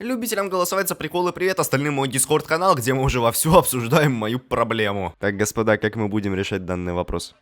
Любителям голосовать за приколы привет, остальным мой дискорд канал, где мы уже вовсю обсуждаем мою проблему. Так, господа, как мы будем решать данный вопрос?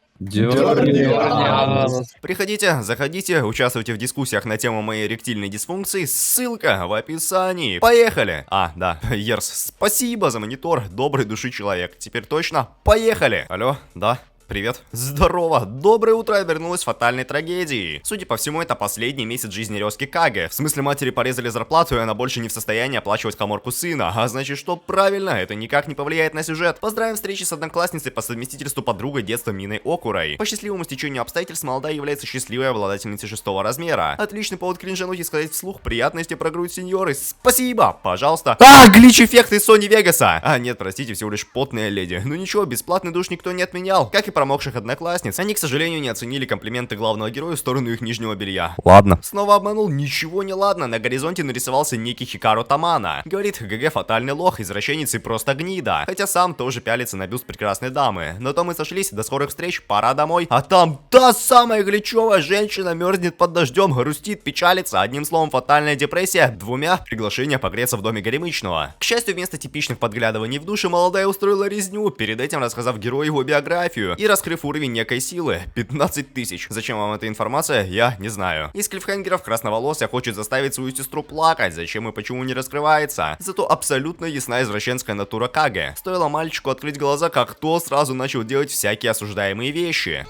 Приходите, заходите, участвуйте в дискуссиях на тему моей эректильной дисфункции, ссылка в описании. Поехали! А, да, Ерс, спасибо за монитор, доброй души человек. Теперь точно, поехали! Алло, да? Привет. Здорово. Доброе утро, я вернулась фатальной трагедией. Судя по всему, это последний месяц жизни Рёски Каге. В смысле, матери порезали зарплату, и она больше не в состоянии оплачивать каморку сына. А значит, что правильно, это никак не повлияет на сюжет. Поздравим встречи с одноклассницей по совместительству подругой детства Миной Окурой. По счастливому стечению обстоятельств молодая является счастливой обладательницей 6-го размера. Отличный повод кринжануть и сказать вслух приятности про грудь сеньоры. Спасибо, пожалуйста. Глич-эффекты Sony Vegas. Нет, простите, всего лишь потная леди. Ну ничего, бесплатный душ никто не отменял. Как и промокших одноклассниц. Они, к сожалению, не оценили комплименты главного героя в сторону их нижнего белья. Ладно. Снова обманул, ничего не ладно. На горизонте нарисовался некий Хикару Тамана. Говорит, ГГ фатальный лох, извращенец и просто гнида. Хотя сам тоже пялится на бюст прекрасной дамы. Но то мы сошлись, до скорых встреч, пора домой. А там та самая гличевая женщина мерзнет под дождем, грустит, печалится. Одним словом, фатальная депрессия. 2 приглашения погреться в доме Горемычного. К счастью, вместо типичных подглядываний в душе, молодая устроила резню, перед этим рассказав герою его биографию и раскрыв уровень некой силы. 15 тысяч. Зачем вам эта информация, я не знаю. Из клиффхенгеров красноволосая хочет заставить свою сестру плакать. Зачем и почему не раскрывается. Зато абсолютно ясна извращенская натура Каге. Стоило мальчику открыть глаза, как то сразу начал делать всякие осуждаемые вещи.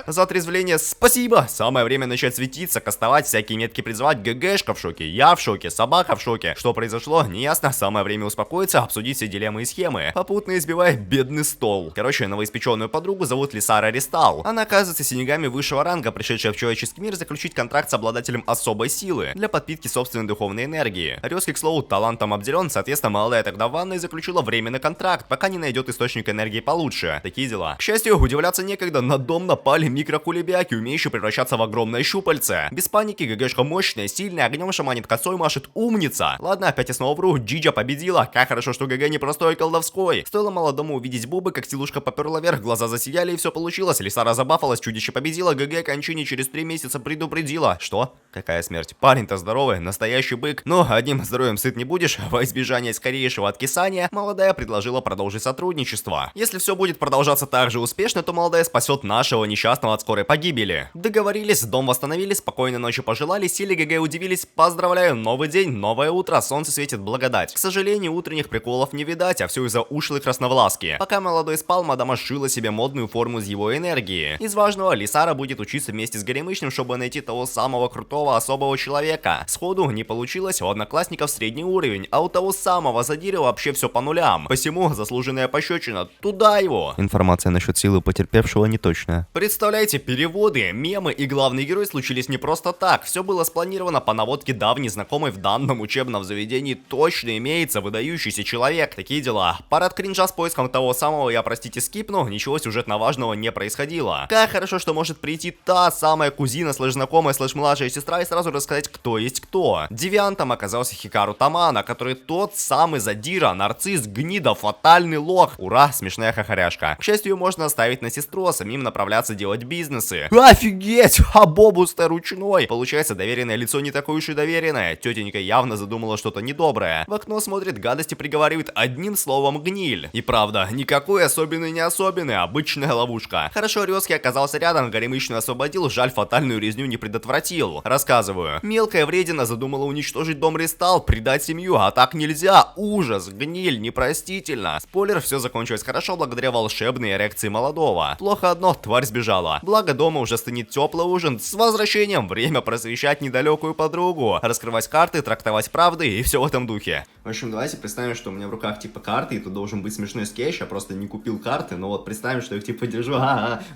За отрезвление спасибо! Самое время начать светиться, кастовать, всякие метки призывать. ГГшка в шоке, я в шоке, собака в шоке. Что произошло, неясно. Самое время успокоиться, обсудить все дилеммы и схемы. Попутно избивая бедный стол. Короче, новоиспеченную подругу зовут Лисара Ристал. Она оказывается синегами высшего ранга, пришедшая в человеческий мир заключить контракт с обладателем особой силы для подпитки собственной духовной энергии. Рёски, к слову, талантом обделен, соответственно, молодая тогда в ванной заключила временный контракт, пока не найдет источник энергии получше. Такие дела. К счастью, удивляться некогда, на дом напали микрокулебяки, умеющие превращаться в огромное щупальце. Без паники, ГГшка мощная, сильная, огнем шаманит, косой машет, умница. Ладно, опять я снова вру, Джиджа победила. Как хорошо, что ГГ не простой колдовской. Стоило молодому увидеть бубы, как силушка поперла вверх, глаза засияли и все получилось. Лисара забафалась, чудище победила, ГГ кончине через 3 месяца предупредила. Что? Какая смерть? Парень-то здоровый, настоящий бык. Но одним здоровьем сыт не будешь. Во избежание скорейшего откисания, молодая предложила продолжить сотрудничество. Если все будет продолжаться так же успешно, то молодая спасет нашего несчастного от скорой погибели. Договорились, дом восстановили, спокойной ночи пожелали, силе ГГ удивились. Поздравляю, новый день, новое утро, солнце светит, благодать. К сожалению, утренних приколов не видать, а все из-за ушлой красновласки. Пока молодой спал, мадама сшила себе модную форму из его энергии. Из важного, Лисара будет учиться вместе с Горемычным, чтобы найти того самого крутого особого человека. Сходу не получилось, у одноклассников средний уровень, а у того самого задира вообще все по нулям. Посему заслуженная пощечина, туда его. Информация насчет силы потерпевшего неточная. Представляете, переводы, мемы и главный герой случились не просто так. Все было спланировано по наводке давней знакомой в данном учебном заведении. Точно имеется выдающийся человек. Такие дела. Парад кринжа с поиском того самого я, простите, скипну. Ничего сюжетно важного не происходило. Как хорошо, что может прийти та самая кузина, знакомая, младшая сестра и сразу рассказать, кто есть кто. Девиантом оказался Хикару Тамана, который тот самый задира, нарцисс, гнида, фатальный лох. Ура, смешная хохоряшка. К счастью, можно оставить на сестру, а самим направляться делать бизнесы. Офигеть! А бобус-то ручной! Получается, доверенное лицо не такое уж и доверенное. Тетенька явно задумала что-то недоброе. В окно смотрит, гадости приговаривает, одним словом гниль. И правда, никакой особенный не особенный, обычная ловушка. Хорошо, Рёски оказался рядом, Горемычную освободил, жаль, фатальную резню не предотвратил. Рассказываю. Мелкая вредина задумала уничтожить дом Ристал, предать семью, а так нельзя. Ужас, гниль, непростительно. Спойлер, все закончилось хорошо благодаря волшебной эрекции молодого. Плохо одно, тварь сбежала. Благо дома уже стынет теплый ужин. С возвращением время просвещать недалекую подругу, раскрывать карты, трактовать правды и все в этом духе. В общем, давайте представим, что у меня в руках типа карты, и тут должен быть смешной скетч, я просто не купил карты, но вот представим, что их типа держу,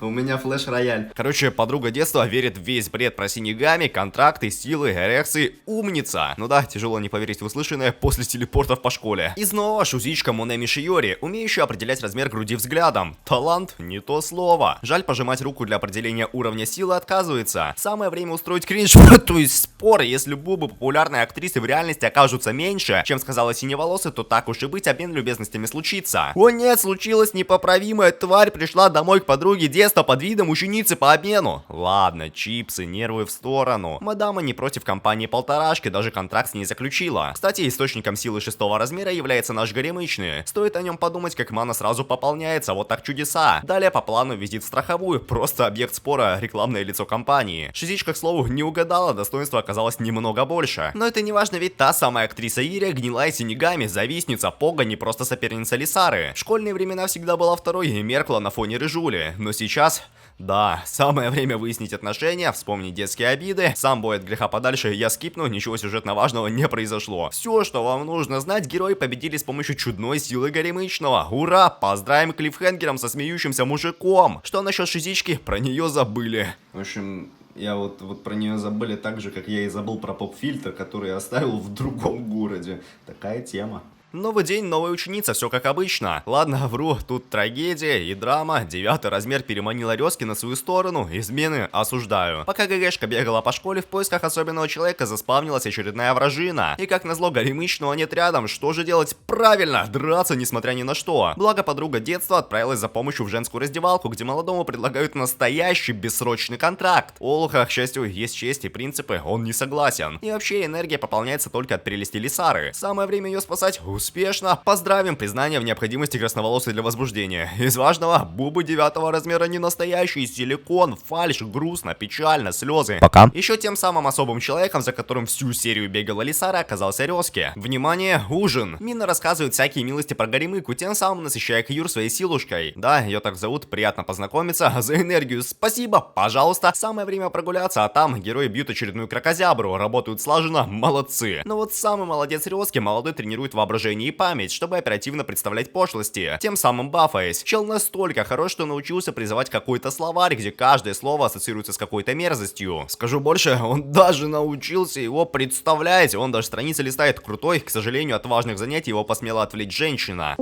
у меня флеш-рояль. Короче, подруга детства верит в весь бред про синегами, контракты, силы, эрекции, умница. Ну да, тяжело не поверить в услышанное после телепортов по школе. И снова шузичка Монеми Шиори, умеющая определять размер груди взглядом. Талант, не то слово. Жаль, пожимать руку для определения уровня силы отказывается. Самое время устроить кринж, то есть спор. Если бубы популярной актрисы в реальности окажутся меньше, чем сказала синеволосый, то так уж и быть, обмен любезностями случится. О нет, случилось непоправимое, тварь пришла домой к подруге детства под видом ученицы по обмену. Ладно, чипсы, нервы в сторону. Мадама не против компании полторашки, даже контракт с ней заключила. Кстати, источником силы 6-го размера является наш горемычный. Стоит о нем подумать, как мана сразу пополняется, вот так чудеса. Далее по плану визит в страховую, просто объект спора, рекламное лицо компании. Шизичка, к слову, не угадала, достоинства оказалось немного больше. Но это не важно, ведь та самая актриса Ирия, гнилая синегами, завистница, Пога, не просто соперница Лисары. В школьные времена всегда была второй и меркла на фоне Рыжули, но сейчас... Да, самое время выяснить отношения, вспомнить детские обиды. Сам бой от греха подальше, я скипну, ничего сюжетно важного не произошло. Все, что вам нужно знать, герои победили с помощью чудной силы горемычного. Ура! Поздравим клиффхенгером со смеющимся мужиком. Что насчет шизички? Про нее забыли. В общем... Я вот про нее забыли так же, как я и забыл про поп-фильтр, который я оставил в другом городе. Такая тема. Новый день, новая ученица, все как обычно. Ладно, вру, тут трагедия и драма. 9-й размер переманила Резки на свою сторону. Измены осуждаю. Пока ГГшка бегала по школе в поисках особенного человека, заспавнилась очередная вражина. И как назло, горемычного нет рядом. Что же делать? Правильно, драться несмотря ни на что. Благо подруга детства отправилась за помощью в женскую раздевалку, где молодому предлагают настоящий бессрочный контракт. У Олуха, к счастью, есть честь и принципы, он не согласен. И вообще энергия пополняется только от прелести Лисары. Самое время ее спасать. Успешно. Поздравим, признание в необходимости красноволосой для возбуждения. Из важного, бубы 9-го размера не настоящий, силикон, фальшь, грустно, печально, слезы. Пока. Еще тем самым особым человеком, за которым всю серию бегала Лисара, оказался Резки. Внимание, ужин. Мина рассказывает всякие милости про горемыку, тем самым насыщая Кьюр своей силушкой. Да, ее так зовут, приятно познакомиться. За энергию спасибо, пожалуйста. Самое время прогуляться, а там герои бьют очередную кракозябру, работают слаженно, молодцы. Но вот самый молодец Резки, молодой тренирует воображение и память, чтобы оперативно представлять пошлости, тем самым бафаясь. Чел настолько хорош, что научился призывать какой-то словарь, где каждое слово ассоциируется с какой-то мерзостью. Скажу больше, он даже научился его представлять, он даже страницы листает. Крутой, к сожалению, от важных занятий его посмела отвлечь женщина.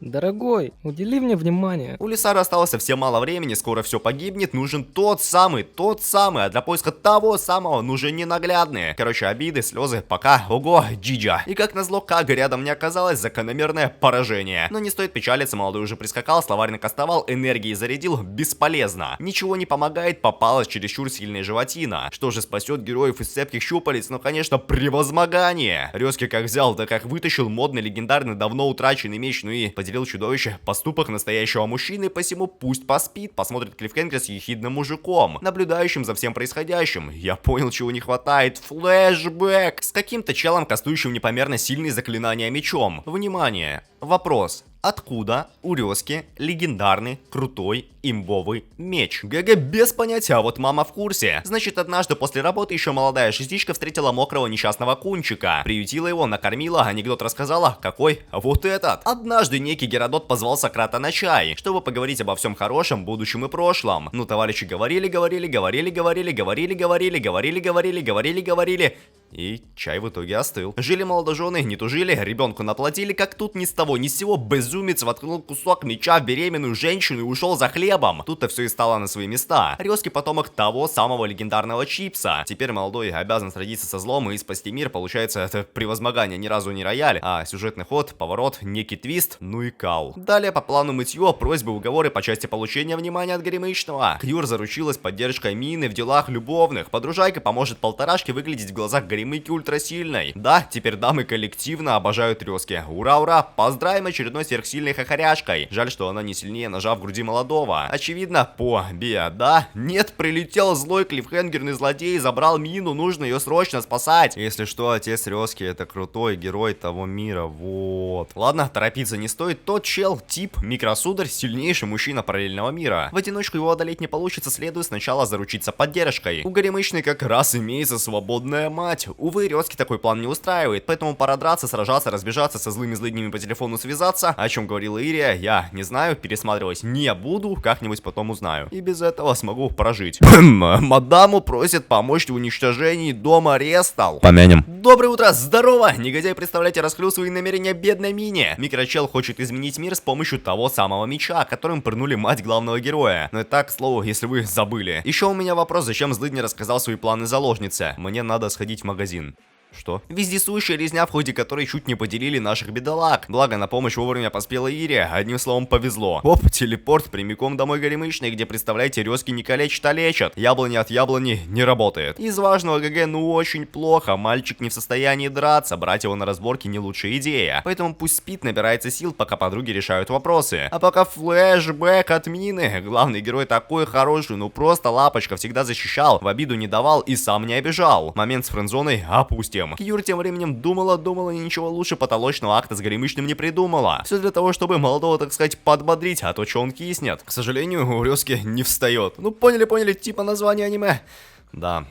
Дорогой, удели мне внимание. У Лисары осталось совсем мало времени, скоро все погибнет, нужен тот самый, а для поиска того самого нужен ненаглядный. Короче, обиды, слезы, пока, ого, джиджа. И как назло, как рядом не оказалось, закономерное поражение. Но не стоит печалиться, молодой уже прискакал, словарь накастовал, энергии зарядил, бесполезно. Ничего не помогает, попалась чересчур сильная животина. Что же спасет героев из цепких щупалец? Ну, конечно, превозмогание. Резки как взял, да как вытащил модный, легендарный, давно утраченный меч, ну и поделил чудовище поступок настоящего мужчины, посему пусть поспит, посмотрит клиффхенгер с ехидным мужиком, наблюдающим за всем происходящим. Я понял, чего не хватает. Флэшбэк с каким-то челом, кастующим непомерно сильные заклинания мечом. Внимание! Вопрос. Откуда у Резки легендарный, крутой, имбовый меч? ГГ без понятия, а вот мама в курсе. Значит, однажды после работы еще молодая шестичка встретила мокрого несчастного кунчика. Приютила его, накормила, анекдот рассказала. Какой? Вот этот. Однажды некий Геродот позвал Сократа на чай, чтобы поговорить обо всем хорошем, будущем и прошлом. Ну, товарищи говорили. И чай в итоге остыл. Жили молодожены, не тужили, ребенку наплатили, как тут ни с того ни с сего безумец воткнул кусок меча в беременную женщину и ушел за хлебом. Тут-то все и стало на свои места. Резкий потомок того самого легендарного Чипса. Теперь молодой обязан сразиться со злом и спасти мир. Получается, это превозмогание ни разу не рояль, а сюжетный ход, поворот, некий твист, ну и кал. Далее по плану мытье, просьбы, уговоры по части получения внимания от горемычного. Кьюр заручилась поддержкой Мины в делах любовных. Подружайка поможет полторашке выглядеть в глазах горемыки ультрасильной. Да, теперь дамы коллективно обожают Резки. Ура, ура! Поздравим очередной сверхсильной хохоряшкой. Жаль, что она не сильнее ножа в груди молодого. Очевидно, победа. Нет, прилетел злой клиффхенгерный злодей, забрал Мину, нужно ее срочно спасать. Если что, отец Резки это крутой герой того мира, вот. Ладно, торопиться не стоит. Тот чел, тип, микросударь, сильнейший мужчина параллельного мира. В одиночку его одолеть не получится, следует сначала заручиться поддержкой. У горемычной как раз имеется свободная мать. Увы, Резки такой план не устраивает, поэтому пора драться, сражаться, разбежаться, со злыми злыднями по телефону связаться. О чем говорила Ирия, я не знаю, пересматривать не буду, как-нибудь потом узнаю. И без этого смогу прожить. Мадаму просит помочь в уничтожении дома Рестал. Помянем. Доброе утро, здорово! Негодяй, представляете, раскрыл свои намерения бедной Мине. Микрочел хочет изменить мир с помощью того самого меча, которым пырнули мать главного героя. Но это так, к слову, если вы забыли. Еще у меня вопрос, зачем злыдня рассказал свои планы заложнице? Мне надо сходить в магазин. Что? Вездесущая резня, в ходе которой чуть не поделили наших бедолаг. Благо, на помощь вовремя поспела Ирия, одним словом, повезло. Оп, телепорт прямиком домой горемычной, где, представляете, Резки не калечат, а лечат. Яблони от яблони не работает. Из важного ГГ ну очень плохо, мальчик не в состоянии драться, брать его на разборки не лучшая идея. Поэтому пусть спит, набирается сил, пока подруги решают вопросы. А пока флешбэк от Мины, главный герой такой хороший, ну просто лапочка, всегда защищал, в обиду не давал и сам не обижал. Момент с френдзоной опустим. Кьюр тем временем думала и ничего лучше потолочного акта с горемычным не придумала. Все для того, чтобы молодого, так сказать, подбодрить, а то что он киснет. К сожалению, у Резки не встает. Ну поняли, типа название аниме. Да.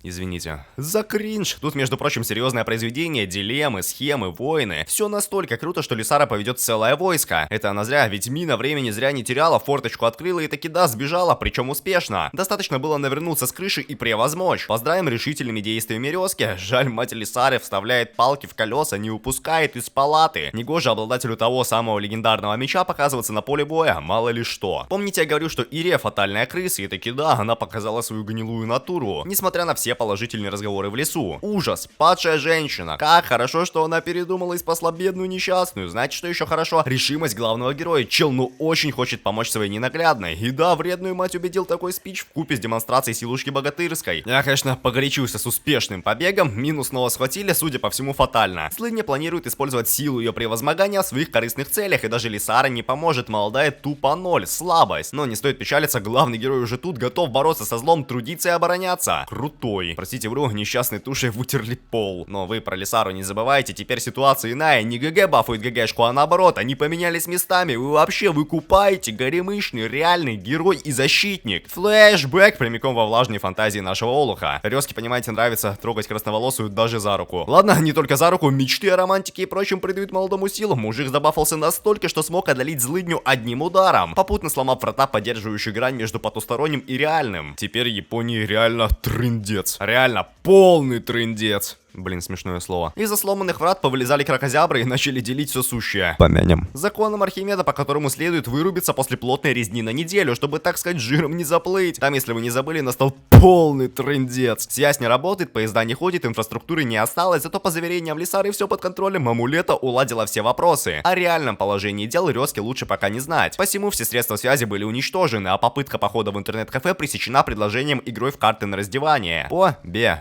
Извините. За кринж. Тут, между прочим, серьезное произведение, дилеммы, схемы, войны. Все настолько круто, что Лисара поведет целое войско. Это она зря, ведь Мина времени зря не теряла, форточку открыла и таки да, сбежала, причем успешно. Достаточно было навернуться с крыши и превозмочь. Поздравим решительными действиями Резки. Жаль, мать Лисары вставляет палки в колеса, не упускает из палаты. Негоже обладателю того самого легендарного меча показываться на поле боя, мало ли что. Помните, я говорю, что Ирия фатальная крыса, и таки да, она показала свою гнилую натуру. Несмотря на все положительные разговоры в лесу. Ужас, падшая женщина. Как хорошо, что она передумала и спасла бедную несчастную. Знаете, что еще хорошо? Решимость главного героя. Чел ну очень хочет помочь своей ненаглядной. И да, вредную мать убедил такой спич вкупе с демонстрацией силушки богатырской. Я, конечно, погорячился с успешным побегом. Мину снова схватили, судя по всему, фатально. Злыдня планирует использовать силу ее превозмогания в своих корыстных целях, и даже Лисара не поможет, молодая тупо ноль, слабость. Но не стоит печалиться, главный герой уже тут, готов бороться со злом, трудиться и обороняться. Крутой. Простите, вру, несчастной тушей вытерли пол. Но вы про Лисару не забывайте, теперь ситуация иная. Не ГГ бафует ГГшку, а наоборот, они поменялись местами. Вы вообще выкупаете горемычный, реальный герой и защитник. Флэшбэк прямиком во влажные фантазии нашего Олуха. Резки, понимаете, нравится трогать красноволосую даже за руку. Ладно, не только за руку, мечты о романтике и прочем придают молодому силу. Мужик забафался настолько, что смог одолеть злыдню одним ударом, попутно сломав врата, поддерживающую грань между потусторонним и реальным. Теперь Японии реально трындец. Реально полный трындец. Блин, смешное слово. Из-за сломанных врат повылезали кракозябры и начали делить все сущее. Помянем. Законом Архимеда, по которому следует вырубиться после плотной резни на неделю, чтобы, так сказать, жиром не заплыть. Там, если вы не забыли, настал полный трындец. Связь не работает, поезда не ходят, инфраструктуры не осталось, зато по заверениям Лисары все под контролем, Амулета уладила все вопросы. О реальном положении дел Резки лучше пока не знать. Посему все средства связи были уничтожены, а попытка похода в интернет-кафе пресечена предложением игрой в карты на раздевание.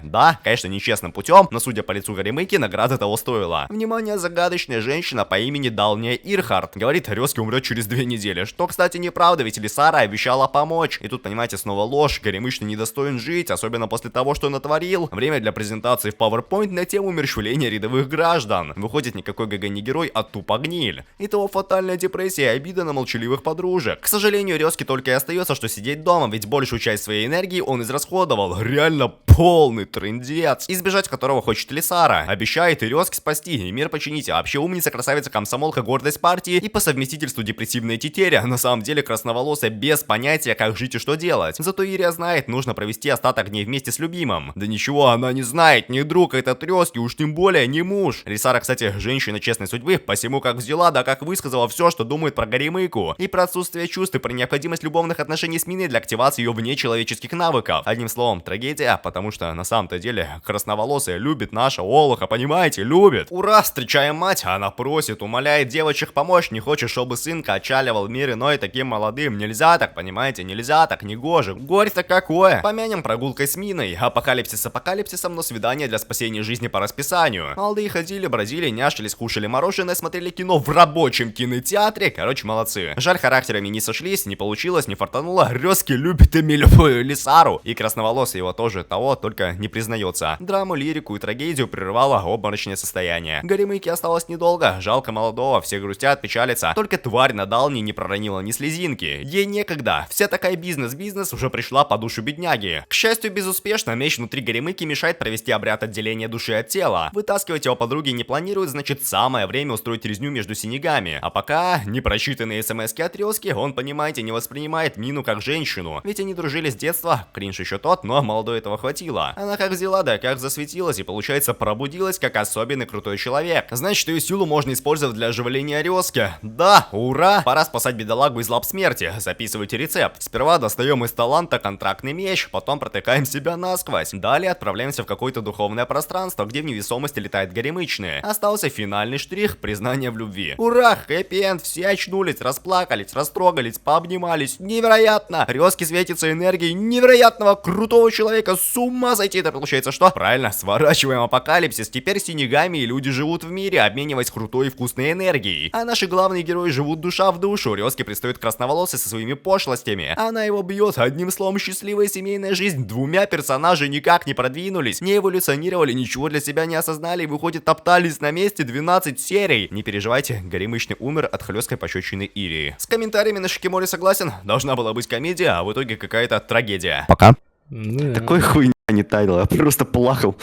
Да, конечно, нечестным путем, но судя по лицу Горемыки, награда того стоила. Внимание, загадочная женщина по имени Далния Ирхард. Говорит, Резки умрет через 2 недели. Что, кстати, неправда, ведь Лисара обещала помочь. И тут, понимаете, снова ложь. Горемычный недостоин жить, особенно после того, что натворил. Время для презентации в PowerPoint на тему умерщвления рядовых граждан. Выходит, никакой ГГ не герой, а тупо гниль. Итого фатальная депрессия и обида на молчаливых подружек. К сожалению, Резки только и остается, что сидеть дома, ведь большую часть своей энергии он израсходовал. Реально полный трындец, избежать которого хочет Лисара. Обещает и Резки спасти, и мир починить. А вообще умница, красавица, комсомолка, гордость партии и по совместительству депрессивная тетеря. На самом деле красноволосая без понятия, как жить и что делать. Зато Ирия знает, нужно провести остаток дней вместе с любимым. Да ничего она не знает, не друг этот Резки, уж тем более не муж. Лисара, кстати, женщина честной судьбы, посему как взяла, да как высказала все, что думает про Горемыку. И про отсутствие чувств, и про необходимость любовных отношений с Миной для активации ее внечеловеческих навыков. Одним словом, трагедия, потому что на самом-то деле красноволосая любит наша Олуха, понимаете, любит. Ура, встречаем мать, она просит, умоляет девочек помочь, не хочет, чтобы сын качаливал мир иной таким молодым. Нельзя так, понимаете, нельзя так, негоже. Горе-то какое. Помянем прогулкой с Миной. Апокалипсис апокалипсисом, но свидание для спасения жизни по расписанию. Молодые ходили, бродили, няшились, кушали мороженое, смотрели кино в рабочем кинотеатре. Короче, молодцы. Жаль, характерами не сошлись, не получилось, не фартануло. Резки любит Эмилию Лисару. И красноволосый его тоже того, только не признается. Драму, лирику и трагедию прервало обморочное состояние. Горемыке осталось недолго, жалко молодого, все грустят, печалятся. Только тварь на Далне не проронила ни слезинки. Ей некогда, вся такая бизнес уже пришла по душу бедняги. К счастью, безуспешно, меч внутри Горемыки мешает провести обряд отделения души от тела. Вытаскивать его подруги не планирует, значит самое время устроить резню между синягами. А пока непрочитанные смс-ки от Резки, он, понимаете, не воспринимает Мину как женщину. Ведь они дружили с детства, кринж еще тот, но молодой этого хватило. Она как взяла, да как засветилась и, получается, пробудилась как особенный крутой человек. Значит, ее силу можно использовать для оживления Резки. Да, ура! Пора спасать бедолагу из лап смерти. Записывайте рецепт. Сперва достаем из таланта контрактный меч, потом протыкаем себя насквозь. Далее отправляемся в какое-то духовное пространство, где в невесомости летает горемычные. Остался финальный штрих — признание в любви. Ура! Хэппи-энд, все очнулись, расплакались, растрогались, пообнимались. Невероятно! Резки светится энергией невероятного крутого человека. С ума сойти! Это получается что? Правильно, сворачиваем апокалипсис. Теперь синегами и люди живут в мире, обмениваясь крутой и вкусной энергией. А наши главные герои живут душа в душу. Резки пристает красноволосый со своими пошлостями. Она его бьет. Одним словом, счастливая семейная жизнь. Двумя персонажи никак не продвинулись, не эволюционировали, ничего для себя не осознали и, выходит, топтались на месте 12 серий. Не переживайте, Горемычный умер от хлесткой пощечины Ирии. С комментариями на Шикиморе согласен. Должна была быть комедия, а в итоге какая-то трагедия. Пока. Да. Такой хуйня не тайдл, я просто плакал.